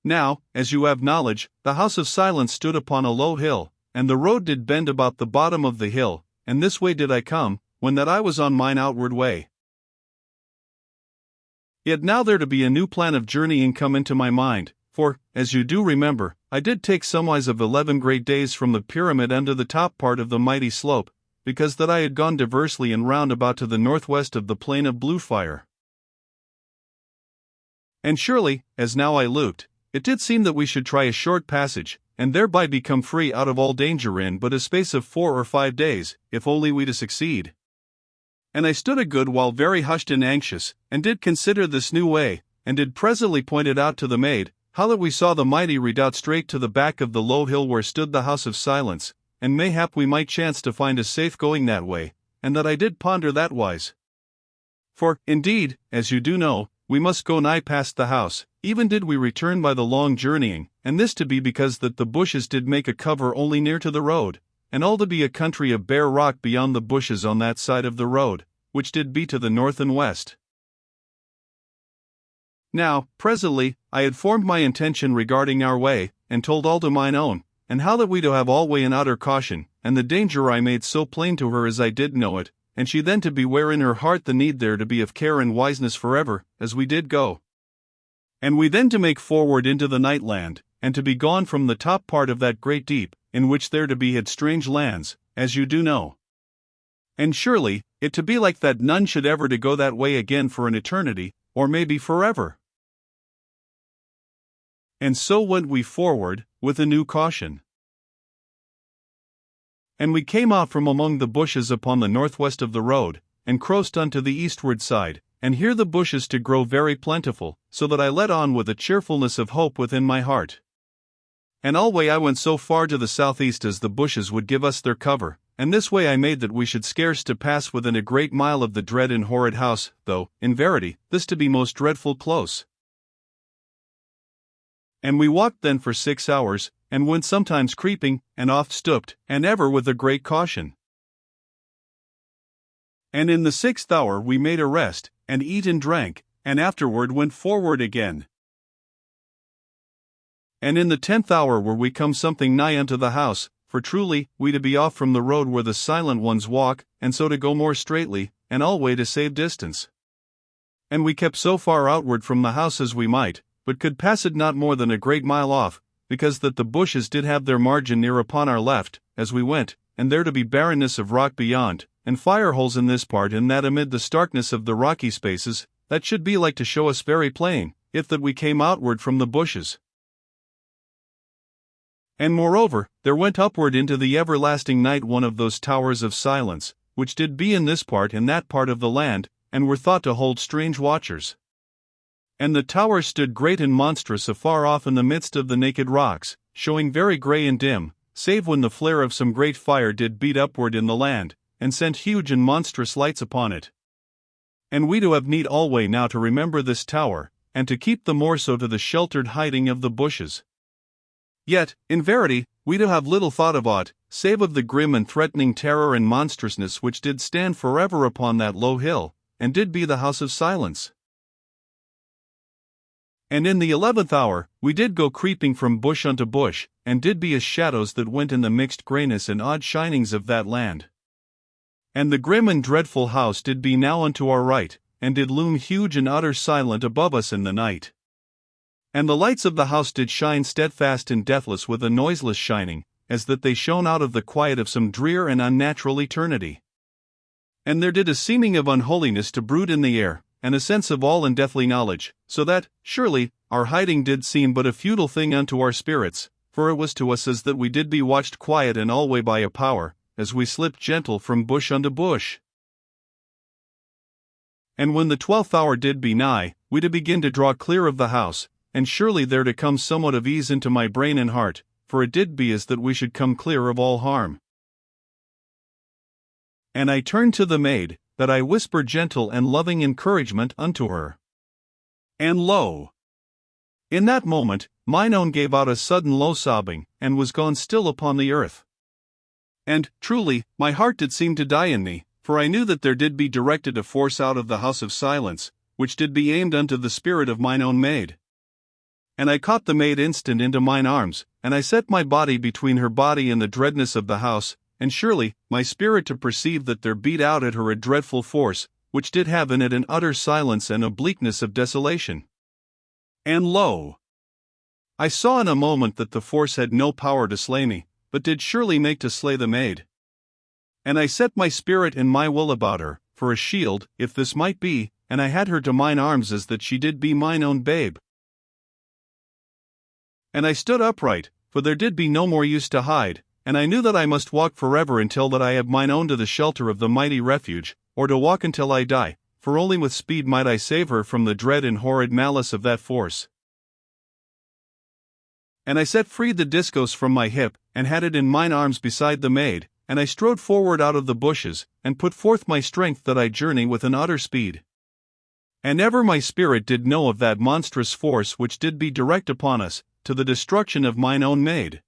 Now, as you have knowledge, the house of silence stood upon a low hill, and the road did bend about the bottom of the hill, and this way did I come, when that I was on mine outward way. Yet now there to be a new plan of journeying come into my mind, for, as you do remember, I did take somewise of 11 great days from the pyramid unto the top part of the mighty slope, because that I had gone diversely and round about to the northwest of the plain of blue fire. And surely, as now I looked, it did seem that we should try a short passage, and thereby become free out of all danger in but a space of 4 or 5 days, if only we to succeed. And I stood a good while very hushed and anxious, and did consider this new way, and did presently point it out to the maid, how that we saw the mighty redoubt straight to the back of the low hill where stood the house of silence, and mayhap we might chance to find us safe going that way, and that I did ponder that wise. For, indeed, as you do know, we must go nigh past the house, even did we return by the long journeying, and this to be because that the bushes did make a cover only near to the road, and all to be a country of bare rock beyond the bushes on that side of the road, which did be to the north and west. Now, presently, I had formed my intention regarding our way, and told all to mine own, and how that we to have alway in utter caution, and the danger I made so plain to her as I did know it, and she then to beware in her heart the need there to be of care and wiseness forever, as we did go. And we then to make forward into the night land, and to be gone from the top part of that great deep, in which there to be had strange lands, as you do know. And surely, it to be like that none should ever to go that way again for an eternity, or maybe forever. And so went we forward, with a new caution. And we came out from among the bushes upon the northwest of the road, and crossed unto the eastward side, and here the bushes to grow very plentiful, so that I led on with a cheerfulness of hope within my heart. And alway I went so far to the southeast as the bushes would give us their cover, and this way I made that we should scarce to pass within a great mile of the dread and horrid house, though, in verity, this to be most dreadful close. And we walked then for 6 hours, and went sometimes creeping, and oft stooped, and ever with a great caution. And in the 6th hour we made a rest, and eat and drank, and afterward went forward again. And in the 10th hour were we come something nigh unto the house, for truly, we to be off from the road where the silent ones walk, and so to go more straightly, and alway to save distance. And we kept so far outward from the house as we might, but could pass it not more than a great mile off, because that the bushes did have their margin near upon our left, as we went, and there to be barrenness of rock beyond, and fire holes in this part and that amid the starkness of the rocky spaces, that should be like to show us very plain, if that we came outward from the bushes. And moreover, there went upward into the everlasting night one of those towers of silence, which did be in this part and that part of the land, and were thought to hold strange watchers. And the tower stood great and monstrous afar off in the midst of the naked rocks, showing very grey and dim, save when the flare of some great fire did beat upward in the land, and sent huge and monstrous lights upon it. And we do have need alway now to remember this tower, and to keep the more so to the sheltered hiding of the bushes. Yet, in verity, we do have little thought of aught, save of the grim and threatening terror and monstrousness which did stand forever upon that low hill, and did be the house of silence. And in the 11th hour, we did go creeping from bush unto bush, and did be as shadows that went in the mixed greyness and odd shinings of that land. And the grim and dreadful house did be now unto our right, and did loom huge and utter silent above us in the night. And the lights of the house did shine steadfast and deathless with a noiseless shining, as that they shone out of the quiet of some drear and unnatural eternity. And there did a seeming of unholiness to brood in the air, and a sense of all and deathly knowledge, so that, surely, our hiding did seem but a futile thing unto our spirits, for it was to us as that we did be watched quiet and alway by a power, as we slipped gentle from bush unto bush. And when the 12th hour did be nigh, we did begin to draw clear of the house, and surely there to come somewhat of ease into my brain and heart, for it did be as that we should come clear of all harm. And I turned to the maid, that I whispered gentle and loving encouragement unto her. And lo! In that moment, mine own gave out a sudden low sobbing, and was gone still upon the earth. And, truly, my heart did seem to die in me, for I knew that there did be directed a force out of the house of silence, which did be aimed unto the spirit of mine own maid. And I caught the maid instant into mine arms, and I set my body between her body and the dreadness of the house, and surely, my spirit to perceive that there beat out at her a dreadful force, which did have in it an utter silence and a bleakness of desolation. And lo! I saw in a moment that the force had no power to slay me, but did surely make to slay the maid. And I set my spirit and my will about her, for a shield, if this might be, and I had her to mine arms as that she did be mine own babe. And I stood upright, for there did be no more use to hide, and I knew that I must walk forever until that I have mine own to the shelter of the mighty refuge, or to walk until I die, for only with speed might I save her from the dread and horrid malice of that force. And I set free the discos from my hip, and had it in mine arms beside the maid, and I strode forward out of the bushes, and put forth my strength that I journey with an utter speed. And ever my spirit did know of that monstrous force which did be direct upon us, to the destruction of mine own maid.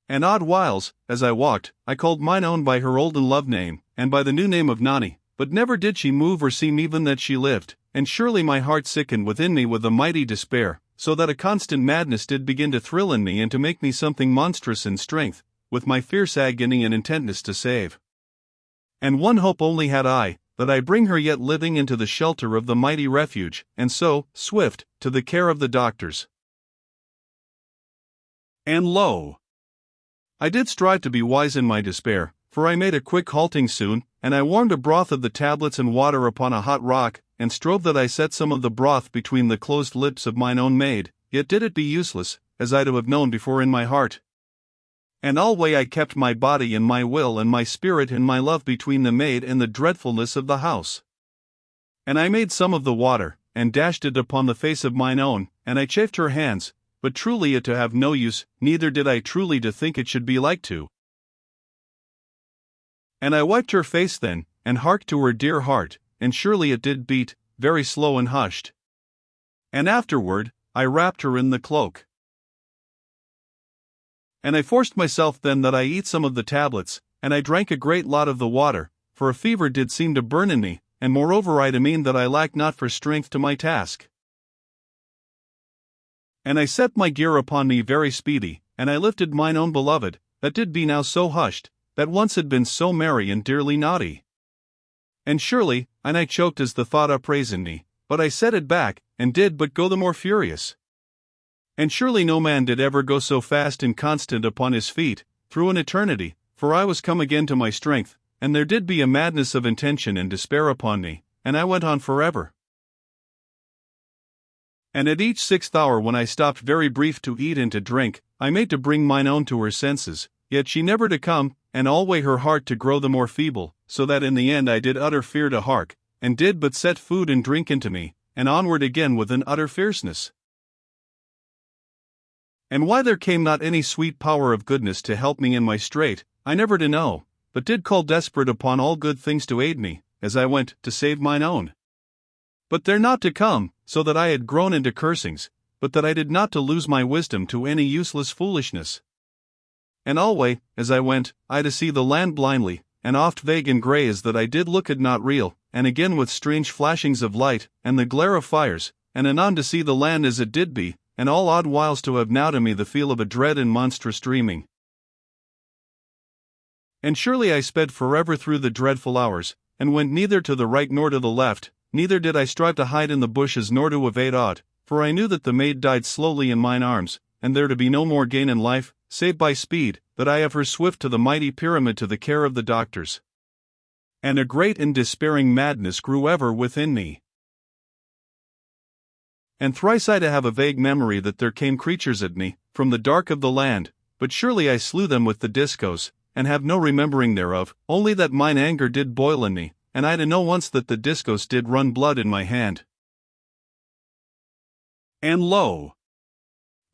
And odd whiles, as I walked, I called mine own by her olden love name, and by the new name of Nani, but never did she move or seem even that she lived, and surely my heart sickened within me with a mighty despair, so that a constant madness did begin to thrill in me and to make me something monstrous in strength, with my fierce agony and intentness to save. And one hope only had I, that I bring her yet living into the shelter of the mighty refuge, and so, swift, to the care of the doctors. And lo! I did strive to be wise in my despair, for I made a quick halting soon, and I warmed a broth of the tablets and water upon a hot rock, and strove that I set some of the broth between the closed lips of mine own maid, yet did it be useless, as I to have known before in my heart. And alway I kept my body and my will and my spirit and my love between the maid and the dreadfulness of the house. And I made some of the water, and dashed it upon the face of mine own, and I chafed her hands, but truly it to have no use, neither did I truly to think it should be like to. And I wiped her face then, and harked to her dear heart, and surely it did beat, very slow and hushed. And afterward, I wrapped her in the cloak. And I forced myself then that I eat some of the tablets, and I drank a great lot of the water, for a fever did seem to burn in me, and moreover I demean that I lacked not for strength to my task. And I set my gear upon me very speedy, and I lifted mine own beloved, that did be now so hushed, that once had been so merry and dearly naughty. And surely, and I choked as the thought upraised in me, but I set it back, and did but go the more furious. And surely no man did ever go so fast and constant upon his feet, through an eternity, for I was come again to my strength, and there did be a madness of intention and despair upon me, and I went on forever. And at each 6th hour when I stopped very brief to eat and to drink, I made to bring mine own to her senses, yet she never to come, and alway her heart to grow the more feeble, so that in the end I did utter fear to hark, and did but set food and drink into me, and onward again with an utter fierceness. And why there came not any sweet power of goodness to help me in my strait, I never to know, but did call desperate upon all good things to aid me, as I went, to save mine own. But they're not to come, so that I had grown into cursings, but that I did not to lose my wisdom to any useless foolishness. And alway, as I went, I to see the land blindly, and oft vague and grey as that I did look it not real, and again with strange flashings of light, and the glare of fires, and anon to see the land as it did be, and all odd whiles to have now to me the feel of a dread and monstrous dreaming. And surely I sped forever through the dreadful hours, and went neither to the right nor to the left, neither did I strive to hide in the bushes nor to evade aught, for I knew that the maid died slowly in mine arms, and there to be no more gain in life, save by speed, that I have her swift to the mighty pyramid to the care of the doctors. And a great and despairing madness grew ever within me. And thrice I to have a vague memory that there came creatures at me, from the dark of the land, but surely I slew them with the discos, and have no remembering thereof, only that mine anger did boil in me, and I to know once that the discos did run blood in my hand. And lo!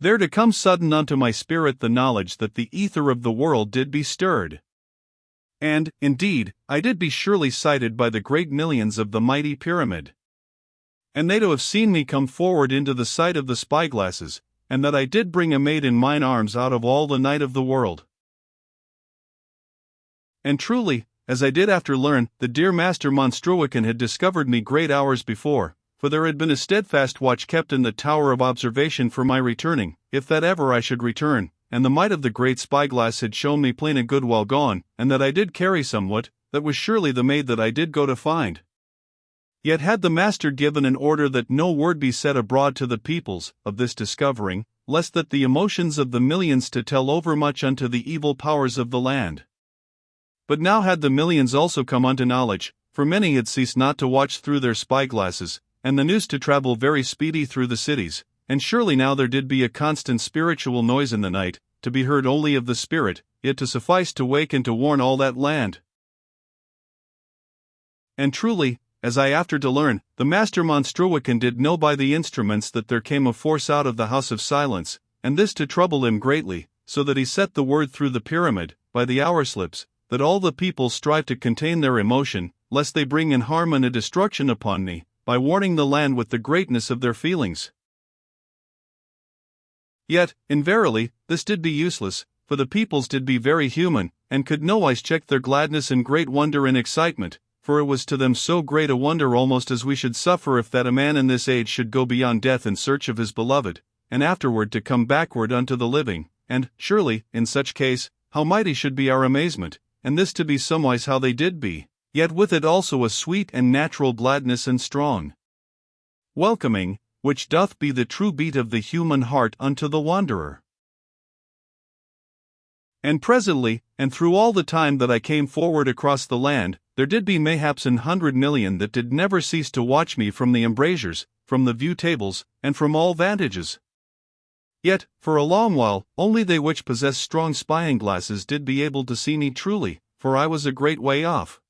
There to come sudden unto my spirit the knowledge that the ether of the world did be stirred. And, indeed, I did be surely sighted by the great millions of the mighty pyramid. And they to have seen me come forward into the sight of the spyglasses, and that I did bring a maid in mine arms out of all the night of the world. And truly, as I did after learn, the dear Master Monstruican had discovered me great hours before, for there had been a steadfast watch kept in the tower of observation for my returning, if that ever I should return, and the might of the great spyglass had shown me plain a good while gone, and that I did carry somewhat, that was surely the maid that I did go to find. Yet had the master given an order that no word be said abroad to the peoples, of this discovering, lest that the emotions of the millions to tell overmuch unto the evil powers of the land. But now had the millions also come unto knowledge, for many had ceased not to watch through their spyglasses, and the news to travel very speedy through the cities, and surely now there did be a constant spiritual noise in the night, to be heard only of the spirit, yet to suffice to wake and to warn all that land. And truly, as I after to learn, the Master Monstruican did know by the instruments that there came a force out of the house of silence, and this to trouble him greatly, so that he set the word through the pyramid, by the hour slips, that all the people strive to contain their emotion, lest they bring in harm and a destruction upon me, by warning the land with the greatness of their feelings. Yet, in verily, this did be useless, for the peoples did be very human, and could nowise check their gladness and great wonder and excitement, for it was to them so great a wonder almost as we should suffer if that a man in this age should go beyond death in search of his beloved, and afterward to come backward unto the living, and, surely, in such case, how mighty should be our amazement, and this to be somewise how they did be, yet with it also a sweet and natural gladness and strong welcoming, which doth be the true beat of the human heart unto the wanderer. And presently, and through all the time that I came forward across the land, there did be mayhaps 100,000,000 that did never cease to watch me from the embrasures, from the view tables, and from all vantages. Yet, for a long while, only they which possessed strong spying glasses did be able to see me truly, for I was a great way off.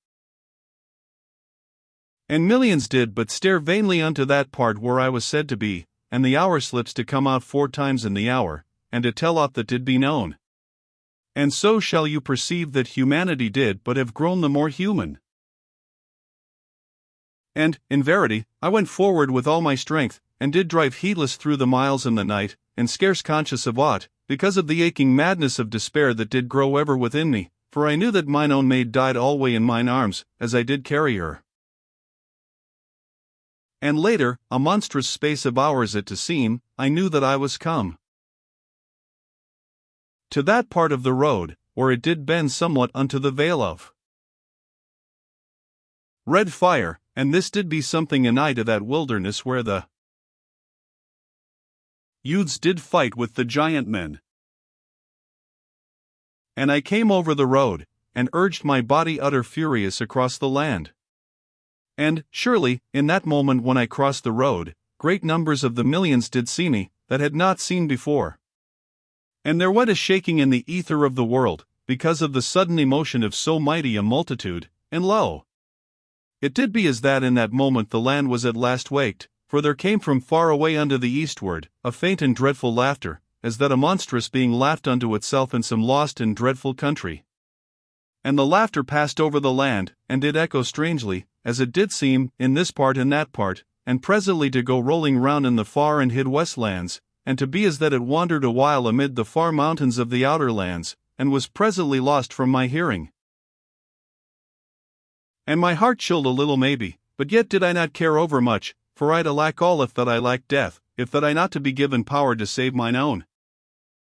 And millions did but stare vainly unto that part where I was said to be, and the hour slips to come out 4 times in the hour, and to tell aught that did be known. And so shall you perceive that humanity did but have grown the more human. And, in verity, I went forward with all my strength, and did drive heedless through the miles in the night, and scarce conscious of aught, because of the aching madness of despair that did grow ever within me, for I knew that mine own maid died alway in mine arms, as I did carry her. And later, a monstrous space of hours it to seem, I knew that I was come to that part of the road, where it did bend somewhat unto the vale of red fire, and this did be something anigh to that wilderness where the youths did fight with the giant men. And I came over the road, and urged my body utter furious across the land. And, surely, in that moment when I crossed the road, great numbers of the millions did see me, that had not seen before. And there went a shaking in the ether of the world, because of the sudden emotion of so mighty a multitude, and lo! It did be as that in that moment the land was at last waked, for there came from far away unto the eastward, a faint and dreadful laughter, as that a monstrous being laughed unto itself in some lost and dreadful country. And the laughter passed over the land, and did echo strangely, as it did seem, in this part and that part, and presently to go rolling round in the far and hid west lands, and to be as that it wandered a while amid the far mountains of the outer lands, and was presently lost from my hearing. And my heart chilled a little maybe, but yet did I not care over much, for I to lack all if that I lack death, if that I not to be given power to save mine own.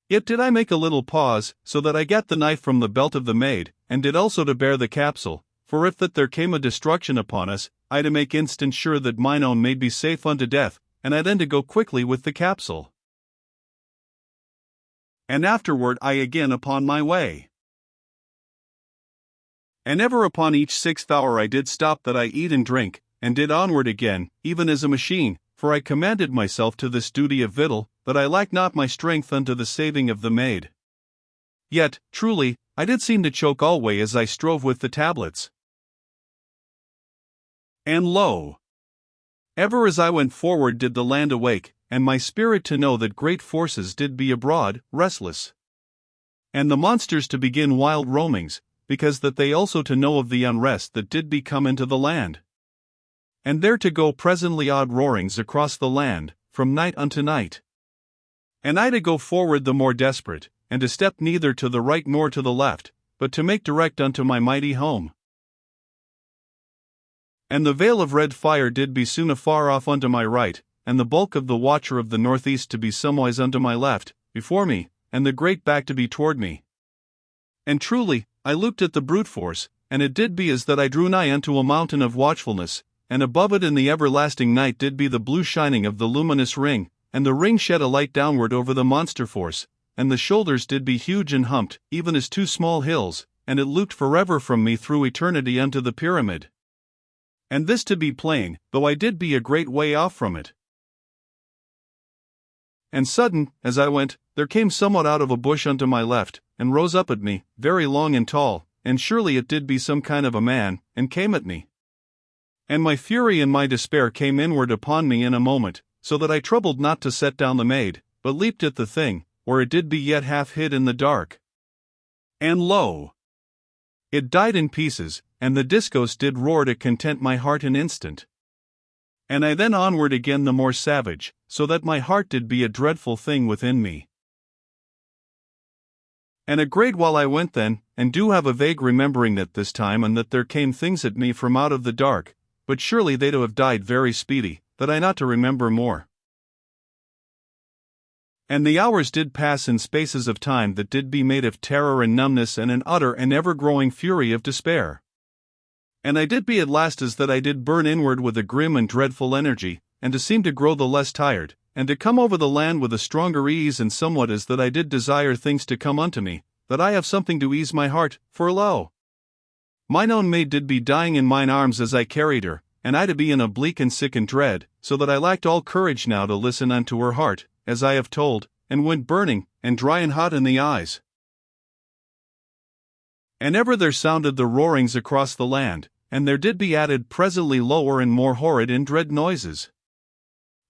Yet did I make a little pause, so that I gat the knife from the belt of the maid, and did also to bear the capsule, for if that there came a destruction upon us, I to make instant sure that mine own maid be safe unto death, and I then to go quickly with the capsule. And afterward I again upon my way. And ever upon each 6th hour I did stop that I eat and drink, and did onward again, even as a machine, for I commanded myself to this duty of victual, that I lack not my strength unto the saving of the maid. Yet, truly, I did seem to choke alway as I strove with the tablets. And lo! Ever as I went forward did the land awake, and my spirit to know that great forces did be abroad, restless. And the monsters to begin wild roamings, because that they also to know of the unrest that did be come into the land. And there to go presently odd roarings across the land, from night unto night. And I to go forward the more desperate, and to step neither to the right nor to the left, but to make direct unto my mighty home. And the veil of red fire did be soon afar off unto my right, and the bulk of the watcher of the northeast to be somewise unto my left, before me, and the great back to be toward me. And truly, I looked at the brute force, and it did be as that I drew nigh unto a mountain of watchfulness, and above it in the everlasting night did be the blue shining of the luminous ring, and the ring shed a light downward over the monster force, and the shoulders did be huge and humped, even as 2 small hills, and it looked forever from me through eternity unto the pyramid. And this to be plain, though I did be a great way off from it. And sudden, as I went, there came somewhat out of a bush unto my left, and rose up at me, very long and tall, and surely it did be some kind of a man, and came at me. And my fury and my despair came inward upon me in a moment, so that I troubled not to set down the maid, but leaped at the thing, where it did be yet half hid in the dark. And lo! It died in pieces, and the discos did roar to content my heart an instant. And I then onward again the more savage, so that my heart did be a dreadful thing within me. And a great while I went then, and do have a vague remembering that this time and that there came things at me from out of the dark, but surely they to have died very speedy, that I not to remember more. And the hours did pass in spaces of time that did be made of terror and numbness and an utter and ever-growing fury of despair. And I did be at last as that I did burn inward with a grim and dreadful energy, and to seem to grow the less tired, and to come over the land with a stronger ease and somewhat as that I did desire things to come unto me, that I have something to ease my heart, for lo! Mine own maid did be dying in mine arms as I carried her, and I to be in a bleak and sickened dread, so that I lacked all courage now to listen unto her heart, as I have told, and went burning, and dry and hot in the eyes. And ever there sounded the roarings across the land, and there did be added presently lower and more horrid and dread noises.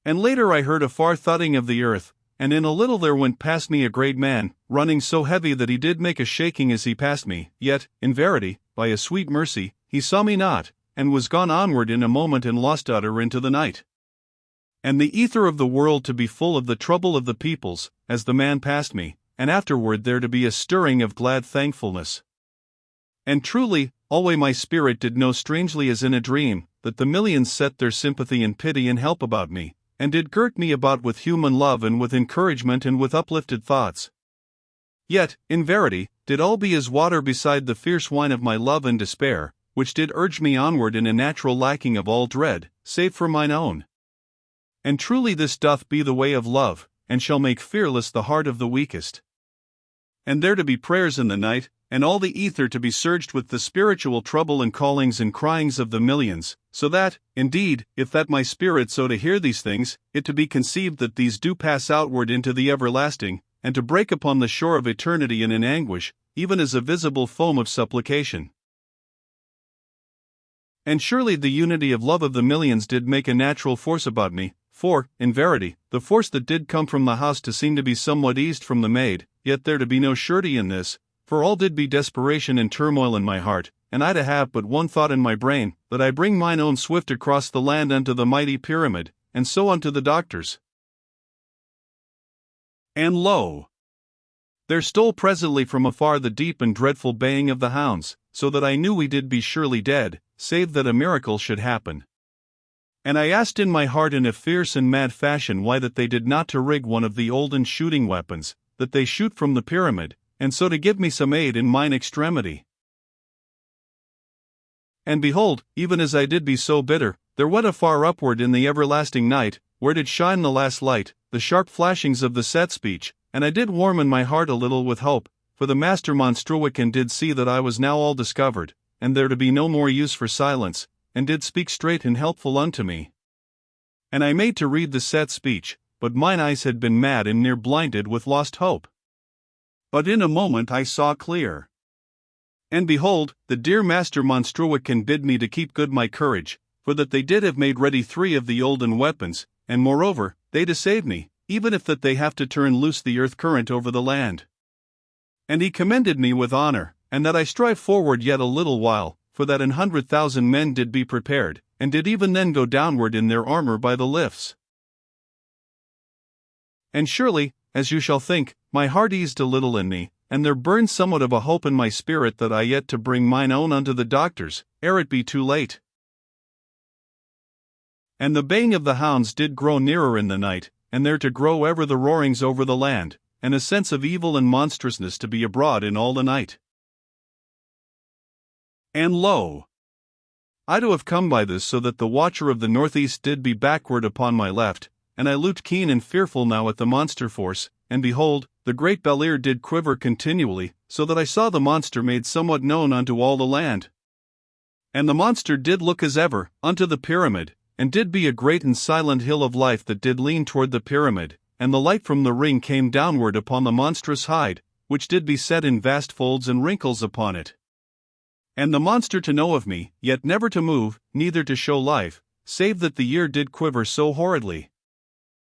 And later I heard a far thudding of the earth, and in a little there went past me a great man, running so heavy that he did make a shaking as he passed me, yet, in verity, by a sweet mercy, he saw me not, and was gone onward in a moment and lost utter into the night. And the ether of the world to be full of the trouble of the peoples, as the man passed me, and afterward there to be a stirring of glad thankfulness. And truly, alway my spirit did know strangely as in a dream, that the millions set their sympathy and pity and help about me, and did girt me about with human love and with encouragement and with uplifted thoughts. Yet, in verity, did all be as water beside the fierce wine of my love and despair, which did urge me onward in a natural lacking of all dread, save for mine own. And truly this doth be the way of love, and shall make fearless the heart of the weakest. and there to be prayers in the night, and all the ether to be surged with the spiritual trouble and callings and cryings of the millions, so that, indeed, if that my spirit so to hear these things, it to be conceived that these do pass outward into the everlasting, and to break upon the shore of eternity in anguish, even as a visible foam of supplication. And surely the unity of love of the millions did make a natural force about me, for, in verity, the force that did come from the house to seem to be somewhat eased from the maid, yet there to be no surety in this, for all did be desperation and turmoil in my heart, and I to have but one thought in my brain, that I bring mine own swift across the land unto the mighty pyramid, and so unto the doctors. And lo! There stole presently from afar the deep and dreadful baying of the hounds, so that I knew we did be surely dead, save that a miracle should happen. And I asked in my heart in a fierce and mad fashion why that they did not to rig one of the olden shooting weapons, that they shoot from the pyramid, and so to give me some aid in mine extremity. And behold, even as I did be so bitter, there went afar upward in the everlasting night, where did shine the last light, the sharp flashings of the set speech, and I did warm in my heart a little with hope, for the master monstruican did see that I was now all discovered, and there to be no more use for silence, and did speak straight and helpful unto me. And I made to read the set speech, but mine eyes had been mad and near blinded with lost hope. But in a moment I saw clear. And behold, the dear master monstruican bid me to keep good my courage, for that they did have made ready 3 of the olden weapons, and moreover, they to save me, even if that they have to turn loose the earth current over the land. And he commended me with honor, and that I strive forward yet a little while, for that 100,000 men did be prepared, and did even then go downward in their armor by the lifts. And surely, as you shall think, my heart eased a little in me, and there burned somewhat of a hope in my spirit that I yet to bring mine own unto the doctors, ere it be too late. And the baying of the hounds did grow nearer in the night, and there to grow ever the roarings over the land, and a sense of evil and monstrousness to be abroad in all the night. And lo! I to have come by this so that the watcher of the northeast did be backward upon my left, and I looked keen and fearful now at the monster force, and behold, the great Belier did quiver continually, so that I saw the monster made somewhat known unto all the land. And the monster did look as ever, unto the pyramid, and did be a great and silent hill of life that did lean toward the pyramid, and the light from the ring came downward upon the monstrous hide, which did be set in vast folds and wrinkles upon it. And the monster to know of me, yet never to move, neither to show life, save that the ear did quiver so horridly.